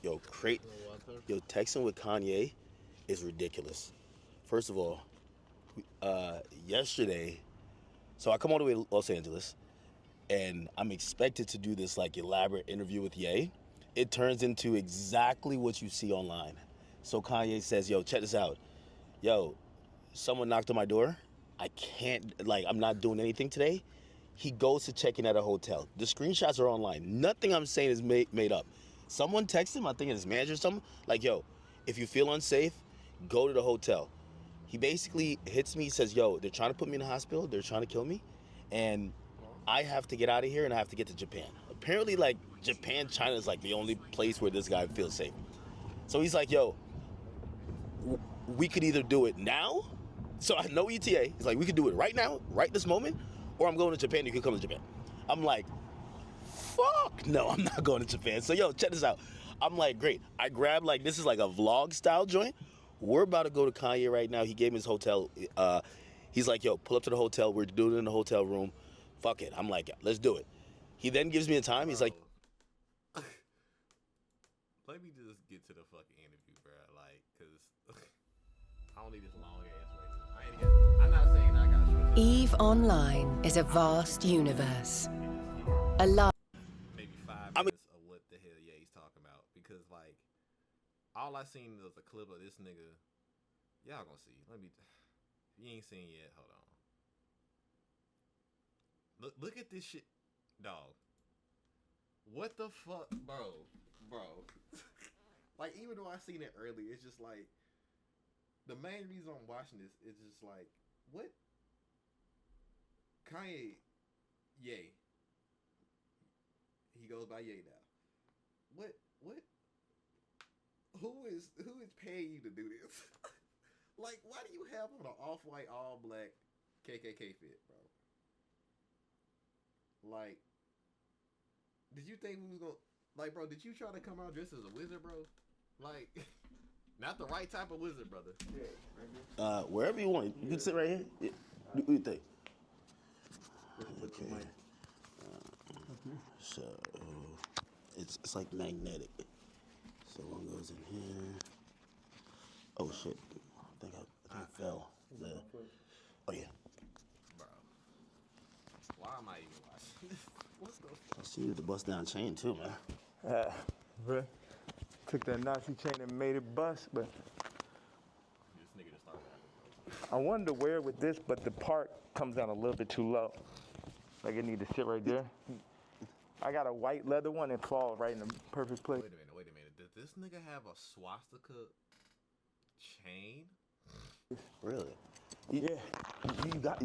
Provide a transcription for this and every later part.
Yo, texting with Kanye is ridiculous. First of all, yesterday, so I come all the way to Los Angeles, and I'm expected to do this like elaborate interview with Ye. It turns into exactly what you see online. So Kanye says, "Yo, check this out. Yo, someone knocked on my door. I can't, like, I'm not doing anything today." He goes to check in at a hotel. The screenshots are online. Nothing I'm saying is made up. Someone texted him, I think his manager or something, like, "Yo, if you feel unsafe, go to the hotel." He basically hits me, says, "Yo, they're trying to put me in the hospital. They're trying to kill me. And I have to get out of here and I have to get to Japan." Apparently, like, Japan, China is like the only place where this guy feels safe. So he's like, "Yo, we could either do it now." So I know ETA. He's like, "We could do it right now, right this moment, or I'm going to Japan. You can come to Japan." I'm like, fuck no, I'm not going to Japan. So yo, check this out. I'm like, great. I grabbed, like, this is like a vlog style joint. We're about to go to Kanye right now. He gave me his hotel. He's like, "Yo, pull up to the hotel. We're doing it in the hotel room. Fuck it." I'm like, "Let's do it." He then gives me a time. He's like, let me just get to the fucking interview, bro. Like, cause I don't need this long ass wait. I'm not saying I got short. EVE Online is a vast universe. A live. Maybe 5 minutes of what the hell he's talking about, because like all I seen was a clip of this nigga. Y'all gonna see. You ain't seen yet. Hold on. Look at this shit, dog. What the fuck, bro? Like, even though I seen it early, it's just like the main reason I'm watching this is just like, what? Kanye, Ye. He goes by Ye now. What? Who is paying you to do this? Like, why do you have on an off-white, all-black KKK fit, bro? Like, did you think we was gonna, like, bro, did you try to come out dressed as a wizard, bro? Like, not the right type of wizard, brother. wherever you want. You can sit right here. Yeah. What do you think? Okay. So it's like magnetic. So one goes in here. Oh shit! I think I fell. Oh yeah. Bro, why am I even watching this? What's the fuck? I see you with the bust down chain too, man. Bro, took that Nazi chain and made it bust, but This nigga just started rapping, I wanted to wear it with this, but the part comes down a little bit too low. Like, it need to sit right there. I got a white leather one and fall right in the perfect place. Wait a minute. Does this nigga have a swastika chain? Really? Yeah, You got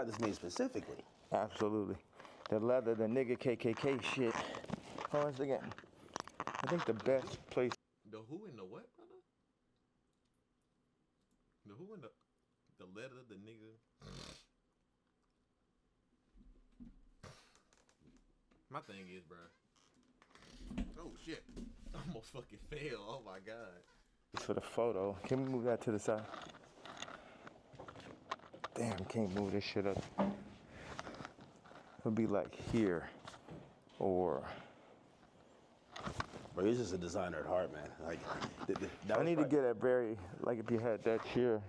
this made specifically. absolutely. The leather, the nigga KKK shit. Hold on a second. I think the best place. The who and the what, brother? The who and the letter, the nigga. My thing is, bro. Oh shit! I almost fucking fell. Oh my god. For the photo. Can we move that to the side? Damn, can't move this shit up. It'll be like here, or Bro, he's just a designer at heart, man. Like, I need to get a very, like, if you had that chair.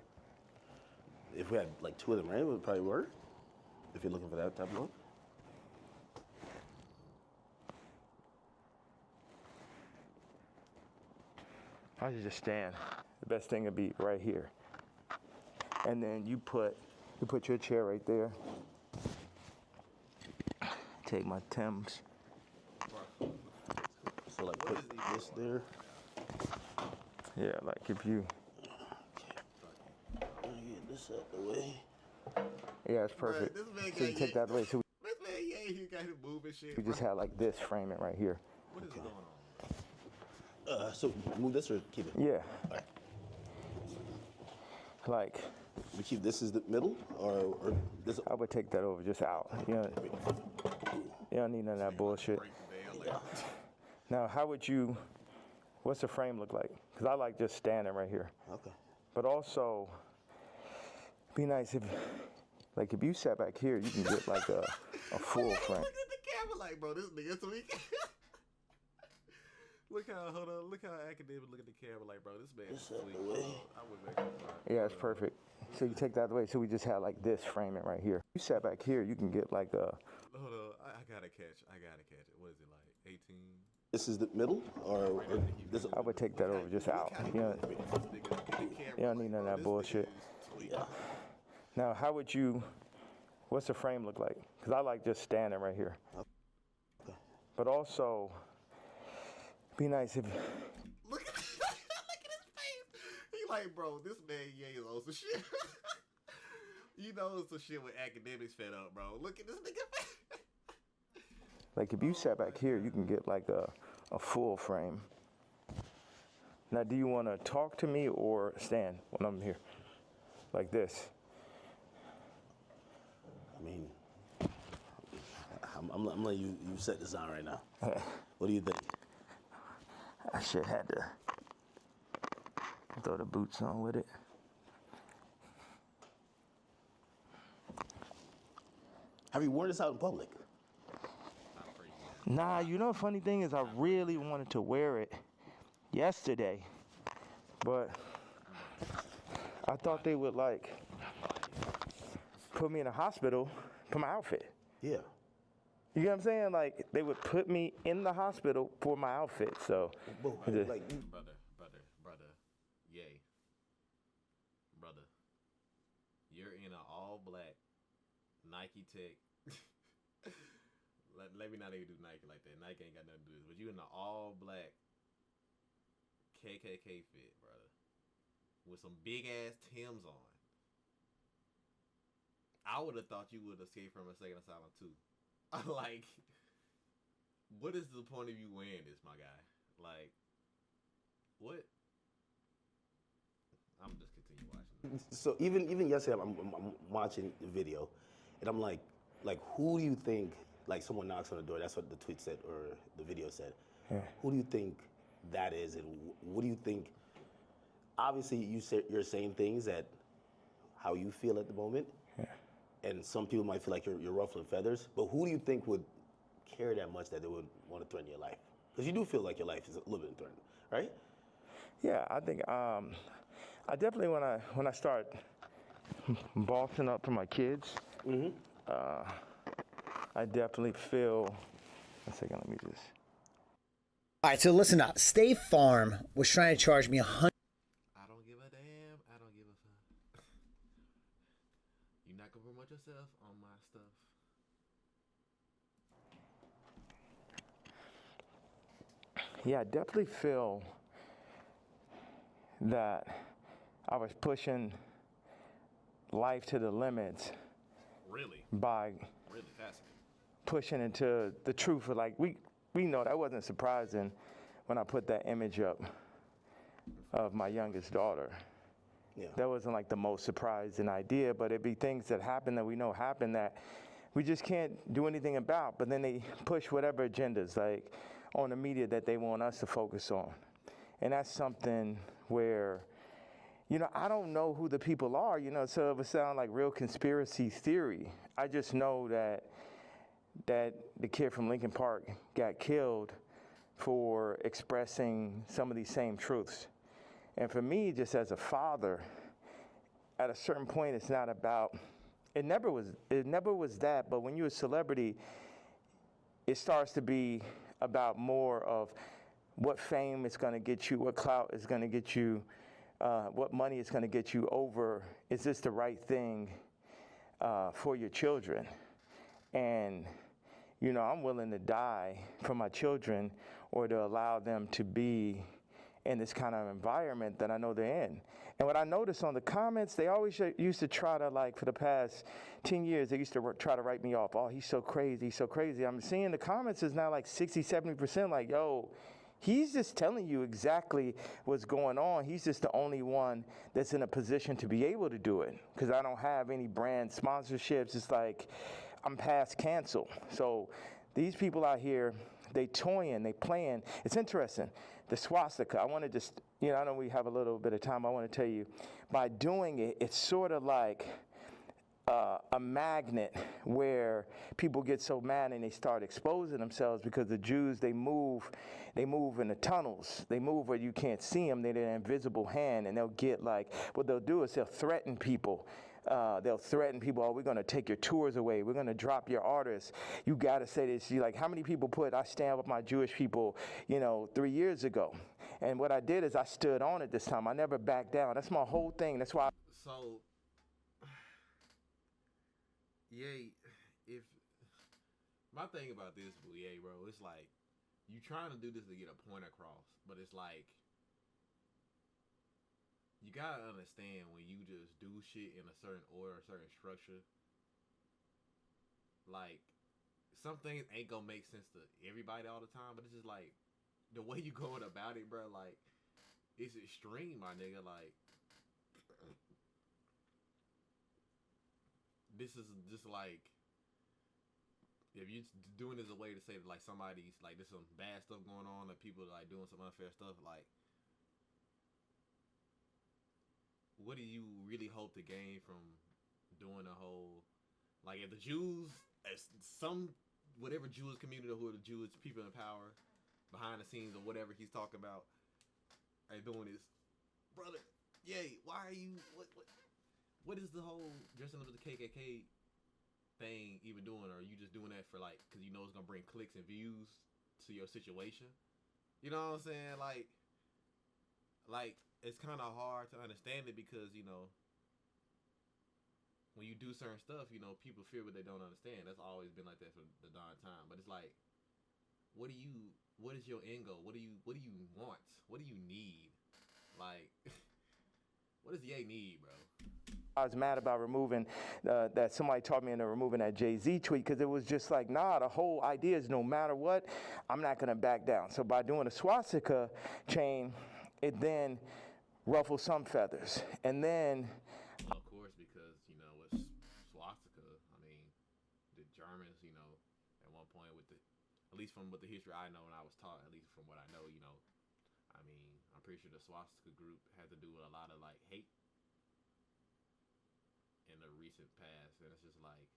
If we had like two of them, right, it would probably work. If you're looking for that type of look. I should just stand. The best thing would be right here. And then you put your chair right there. Take my Timbs. So like put this there. Yeah, like if you. Let me get this out the way. Yeah, it's perfect. Bruh, this man So you got take that away. So This man, yeah, he got him moving shit. we just had like this, frame it right here. What is going on? So move this or keep it? Yeah. All right. Like, We keep this as the middle, or this. I would take that over just out. You don't need none of that bullshit. Break the damn leg. Now, what's the frame look like? Because I like just standing right here. Okay. But also, be nice if you sat back here, you can get like a full frame. Look at the camera like, bro, this nigga so he Look how academic look at the camera like, bro, this man is It's out sweet. the way. I would make it fun. Yeah, it's perfect. So you take that away. So we just have like this framing right here. You sat back here, you can get like a. Hold on, I gotta catch it. What is it like? 18. This is the middle, or this? I would take that over just out. You don't need none of that bullshit. Yeah. Now, how would you? What's the frame look like? Because I like just standing right here. Okay. But also, be nice if. Look at his face. He like, bro, this man Ye is on some shit. You know some shit with academics fed up, bro. Look at this nigga face. Like if you sat back here, you can get like a full frame. Now, do you want to talk to me or stand when I'm here? Like this. I mean, I'm letting you set this on right now. What do you think? I should have had to throw the boots on with it. Have you worn this out in public? Nah, you know the funny thing is I really wanted to wear it yesterday, but I thought they would like put me in a hospital for my outfit. Yeah. You know what I'm saying? Like they would put me in the hospital for my outfit. So But, the- like, Brother, Yay. Brother, you're in an all black Nike Tech. Let me not even do Nike like that. Nike ain't got nothing to do with it. But you in an all black KKK fit, brother, with some big ass Timbs on. I would have thought you would escape from a second asylum too. Like, what is the point of you wearing this, my guy? Like, what? I'm just continue watching. so even yesterday, I'm watching the video, and I'm like, who do you think? Like someone knocks on the door. That's what the tweet said or the video said. Yeah. Who do you think that is, and what do you think? Obviously, you're saying things that how you feel at the moment, and some people might feel like you're ruffling feathers. But who do you think would care that much that they would want to threaten your life? Because you do feel like your life is a little bit threatened, right? yeah, I think I definitely when I start bossing up for my kids, I definitely feel. One second, let me just. All right, so listen up. State Farm was trying to charge me $100. I don't give a damn. I don't give a fuck. You're not gonna promote yourself on my stuff. Yeah, I definitely feel that I was pushing life to the limits Really, by really fascinating. pushing into the truth. Of like we know that wasn't surprising when I put that image up of my youngest daughter. Yeah. That wasn't like the most surprising idea, but it'd be things that happen that we know happen that we just can't do anything about. But then they push whatever agendas like on the media that they want us to focus on. And that's something where, you know, I don't know who the people are, you know, so it would sound like real conspiracy theory. I just know that the kid from Lincoln Park got killed for expressing some of these same truths. And for me, just as a father, at a certain point, it's not about, it never was that, but when you're a celebrity, it starts to be about more of what fame is going to get you, what clout is going to get you, what money is going to get you over, is this the right thing for your children? And, you know, I'm willing to die for my children or to allow them to be in this kind of environment that I know they're in. And what I noticed on the comments, they always used to try to, like, for the past 10 years, they used to try to write me off. Oh, he's so crazy, he's so crazy. I'm seeing the comments is now like 60, 70% like, yo, he's just telling you exactly what's going on. He's just the only one that's in a position to be able to do it because I don't have any brand sponsorships. It's like I'm past cancel. So these people out here, they toying, they playing. It's interesting. The swastika, I want to just, you know, I know we have a little bit of time. I want to tell you, by doing it, it's sort of like a magnet where people get so mad and they start exposing themselves because the Jews, they move in the tunnels. They move where you can't see them. They're an invisible hand, and they'll get like, what they'll do is they'll threaten people. They'll threaten people, oh, we're going to take your tours away. We're going to drop your artists. You got to say this. You're like, how many people I stand with my Jewish people, 3 years ago? And what I did is I stood on it this time. I never backed down. That's my whole thing. That's why. So, Ye, if my thing about this, Ye, bro, it's like you trying to do this to get a point across, but it's like you gotta understand when you just do shit in a certain order, a certain structure. Like some things ain't gonna make sense to everybody all the time, but it's just like the way you going about it, bro. Like it's extreme, my nigga. Like this is just like if you doing this a way to say that like somebody's like there's some bad stuff going on, that people are like doing some unfair stuff, like what do you really hope to gain from doing a whole like if the Jews as some whatever Jewish community or who are the Jewish people in power behind the scenes or whatever he's talking about are doing this, brother, yay, why are you what is the whole dressing up as the KKK thing even doing? Or are you just doing that for like, because you know it's gonna bring clicks and views to your situation? You know what I'm saying? Like it's kind of hard to understand it because when you do certain stuff, people fear what they don't understand. That's always been like that for the darn time. But it's like, what is your end goal? What do you want? What do you need? Like, what does Ye need, bro? I was mad about removing that somebody taught me into removing that Jay-Z tweet because it was just like, nah, the whole idea is no matter what, I'm not going to back down. So by doing a swastika chain, it then ruffled some feathers. And then... Well, of course, because, with swastika, I mean, the Germans, at one point with at least from what the history I know and I was taught, at least from what I know, I mean, I'm pretty sure the swastika group had to do with a lot of, like, hate in the recent past, and it's just like,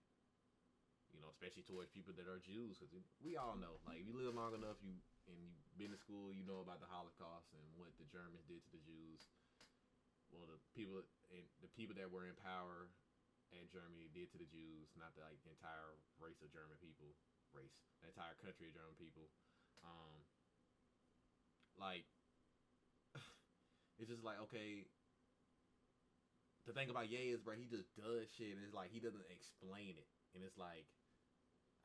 especially towards people that are Jews, because we all know, like, if you live long enough, you've been to school, you know about the Holocaust and what the Germans did to the Jews. Well, the people that were in power in Germany did to the Jews, not the entire race of German people, the entire country of German people. It's just like, okay. The thing about Ye is, bro, he just does shit, and it's like he doesn't explain it, and it's like,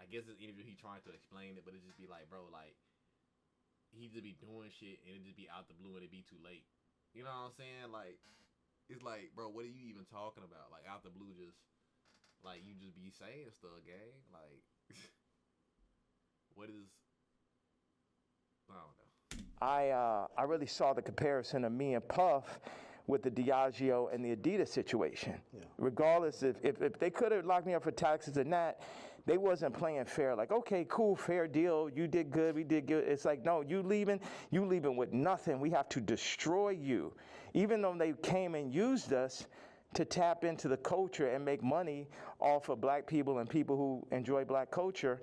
I guess this interview he trying to explain it, but it just be like, bro, like he just be doing shit, and it just be out the blue, and it be too late. You know what I'm saying? Like, it's like, bro, what are you even talking about? Like out the blue, just like you just be saying stuff, gang. Like, what is? I don't know. I really saw the comparison of me and Puff with the Diageo and the Adidas situation. Yeah. Regardless, if they could have locked me up for taxes and that, they wasn't playing fair. Like, okay, cool, fair deal. You did good, we did good. It's like, no, you leaving with nothing. We have to destroy you. Even though they came and used us to tap into the culture and make money off of black people and people who enjoy black culture.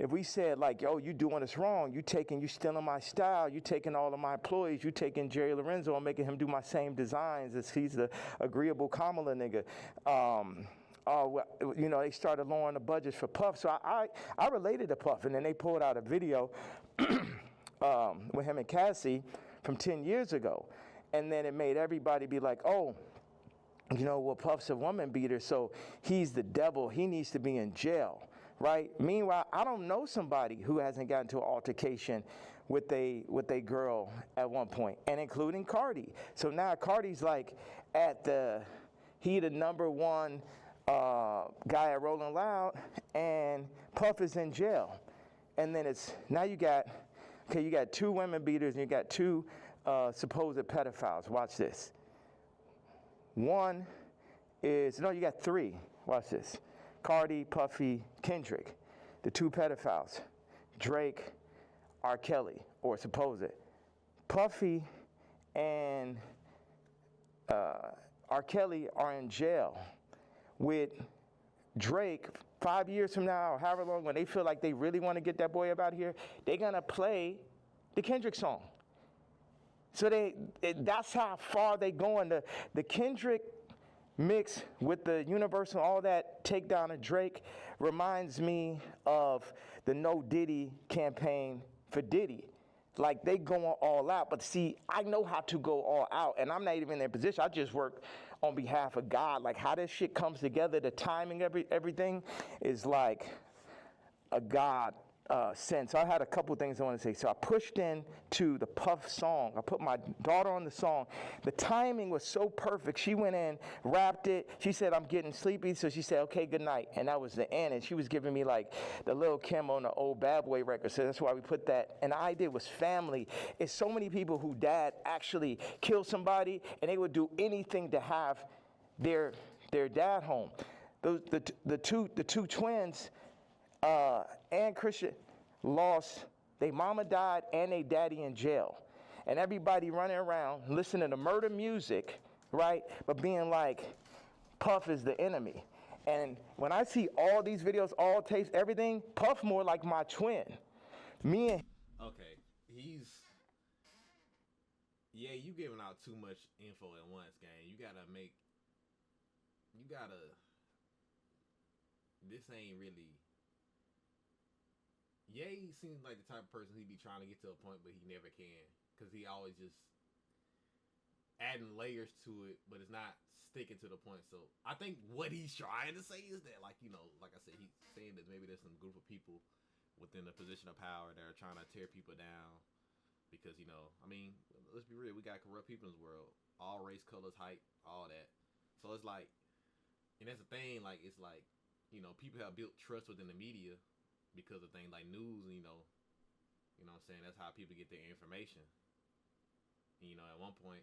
If we said like, yo, you doing this wrong, you stealing my style, you taking all of my employees, you taking Jerry Lorenzo and making him do my same designs as he's the agreeable Kamala nigga. They started lowering the budgets for Puff. So I related to Puff, and then they pulled out a video with him and Cassie from 10 years ago. And then it made everybody be like, oh, well, Puff's a woman beater, so he's the devil. He needs to be in jail. Right? Meanwhile, I don't know somebody who hasn't gotten to an altercation with a girl at one point, and including Cardi. So now Cardi's like he the number one guy at Rolling Loud, and Puff is in jail. And then you got two women beaters and you got two supposed pedophiles. Watch this. You got three. Watch this. Cardi, Puffy, Kendrick, the two pedophiles, Drake, R. Kelly, or supposed. Puffy and R. Kelly are in jail. with Drake 5 years from now, or however long, when they feel like they really want to get that boy up out of here, they're gonna play the Kendrick song. So that's how far they going. The Kendrick mix with the Universal, all that takedown of Drake reminds me of the No Diddy campaign for Diddy. Like, they going all out. But see, I know how to go all out, and I'm not even in their position. I just work on behalf of God. Like, how this shit comes together, the timing, everything is like a God sense. So I had a couple things I want to say. So I pushed into the Puff song. I put my daughter on the song. The timing was so perfect. She went in, rapped it. She said, I'm getting sleepy. So she said, okay, good night. And that was the end. And she was giving me like the Lil Kim on the old Bad Boy record. So that's why we put that. And the idea was family. It's so many people who dad actually killed somebody, and they would do anything to have their dad home. The two twins, and Christian lost, their mama died and their daddy in jail. And everybody running around listening to murder music, right? But being like, Puff is the enemy. And when I see all these videos, all tapes, everything, Puff more like my twin. Me and Okay, you giving out too much info at once, gang. This ain't really. Ye seems like the type of person he be trying to get to a point, but he never can, because he always just adding layers to it, but it's not sticking to the point. So I think what he's trying to say is that, like, like I said, he's saying that maybe there's some group of people within a position of power that are trying to tear people down, because I mean, let's be real, we got corrupt people in this world, all race, colors, height, all that. So it's like, and that's the thing, like, it's like, people have built trust within the media because of things like news, and what I'm saying, that's how people get their information. And, at one point,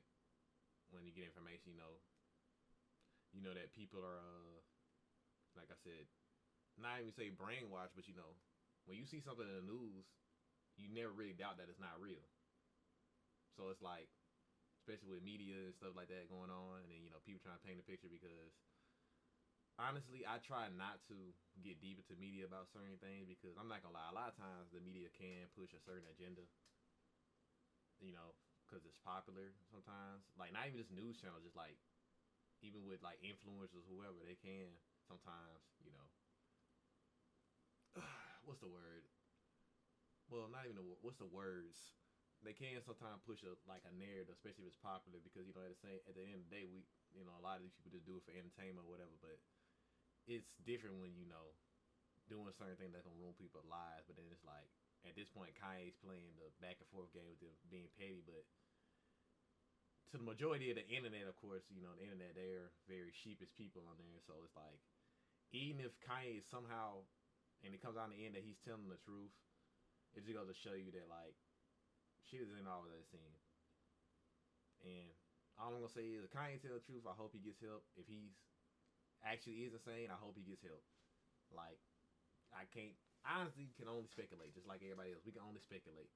when you get information, that people are, like I said, not even say brainwashed, but when you see something in the news, you never really doubt that it's not real. So it's like, especially with media and stuff like that going on, and then people trying to paint a picture, because honestly, I try not to get deep into media about certain things, because I'm not gonna lie, a lot of times the media can push a certain agenda, because it's popular sometimes. Like, not even just news channels, just like, even with like influencers, whoever, they can sometimes, what's the word? Well, not even what's the words? They can sometimes push a narrative, especially if it's popular, because at the end of the day, we a lot of these people just do it for entertainment or whatever. But it's different when doing certain things that's gonna ruin people's lives. But then it's like, at this point, Kanye's playing the back and forth game with them being petty. But to the majority of the internet, of course, the internet, they're very sheepish people on there. So it's like, even if Kanye is somehow, and it comes out in the end that he's telling the truth, it just goes to show you that, like, shit isn't always that scene. And all I'm gonna say is, if Kanye tell the truth, I hope he gets help. If he's actually is insane, I hope he gets help. Like, I honestly can only speculate, just like everybody else. We can only speculate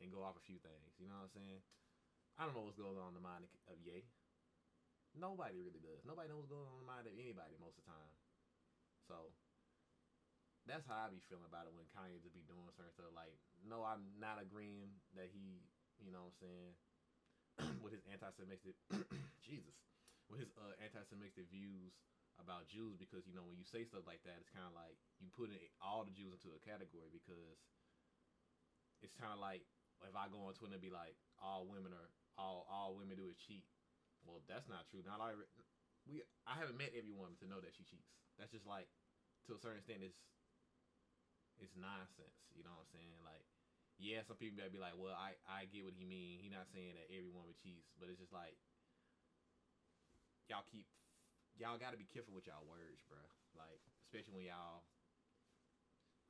and go off a few things. You know what I'm saying? I don't know what's going on in the mind of Ye. Nobody really does. Nobody knows what's going on in the mind of anybody most of the time. So that's how I be feeling about it when Kanye just be doing certain stuff. Like, no, I'm not agreeing that he, you know what I'm saying, with his anti-Semitic, Jesus, with his anti-Semitic views about Jews, because, when you say stuff like that, it's kind of like you putting all the Jews into a category, because it's kind of like, if I go on Twitter and be like, all women do is cheat. Well, that's not true. I haven't met every woman to know that she cheats. That's just like, to a certain extent, it's nonsense. You know what I'm saying? Like, yeah, some people might be like, well, I get what he mean. He not saying that every woman cheats, but it's just like, y'all got to be careful with y'all words, bro. Like, especially when y'all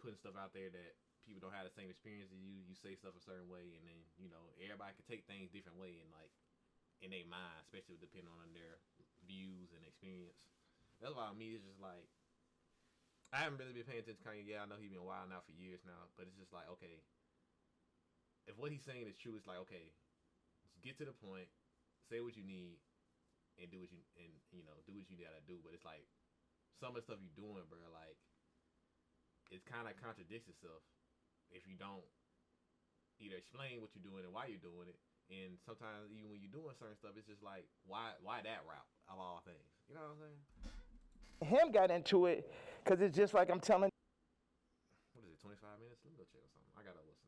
putting stuff out there that people don't have the same experience as you. You say stuff a certain way, and then everybody can take things different way, and like in their mind, especially depending on their views and experience. That's why me, it's just like, I haven't really been paying attention to Kanye. Yeah, I know he's been wilding out for years now, but it's just like, okay, if what he's saying is true, it's like, okay, just get to the point, say what you need, and do what you do what you gotta do. But it's like, some of the stuff you doing, bro, like it kind of contradicts itself if you don't either explain what you're doing and why you're doing it. And sometimes even when you're doing certain stuff, it's just like, why that route of all things? You know what I'm saying? Him got into it because it's just like I'm telling. What is it, 25 minutes? Let me go check or something. I gotta listen.